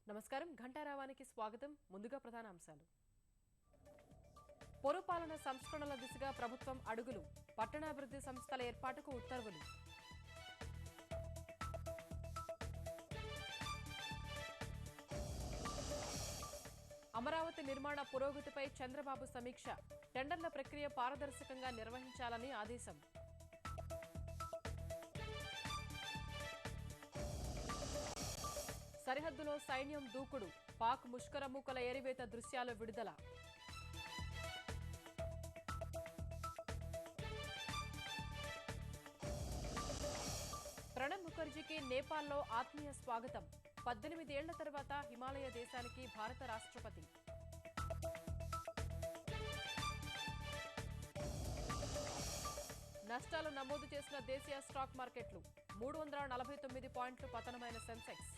నమస్కారం ఘంటారావానికి స్వాగతం. ముందుగా ప్రధాన అంశాలు. పురపాలన సంస్కరణల దిశగా ప్రభుత్వం అడుగులు. పట్టణాభివృద్ధి సంస్థల ఏర్పాటుకు ఉత్తర్వులు. అమరావతి నిర్మాణ పురోగతిపై చంద్రబాబు సమీక్ష. టెండర్ల ప్రక్రియ పారదర్శకంగా నిర్వహించాలని ఆదేశం. సరిహద్దులో సైన్యం దూకుడు. పాక్ ముష్కర మూకల ఏరివేత దృశ్యాలు విడుదల. ప్రణబ్ ముఖర్జీకి నేపాల్లో ఆత్మీయ స్వాగతం. 18 ఏళ్ల తర్వాత హిమాలయ దేశానికి భారత రాష్ట్రపతి. నష్టాలు నమోదు చేసిన దేశీయ స్టాక్ మార్కెట్లు. 349 పాయింట్లు పతనమైన సెన్సెక్స్.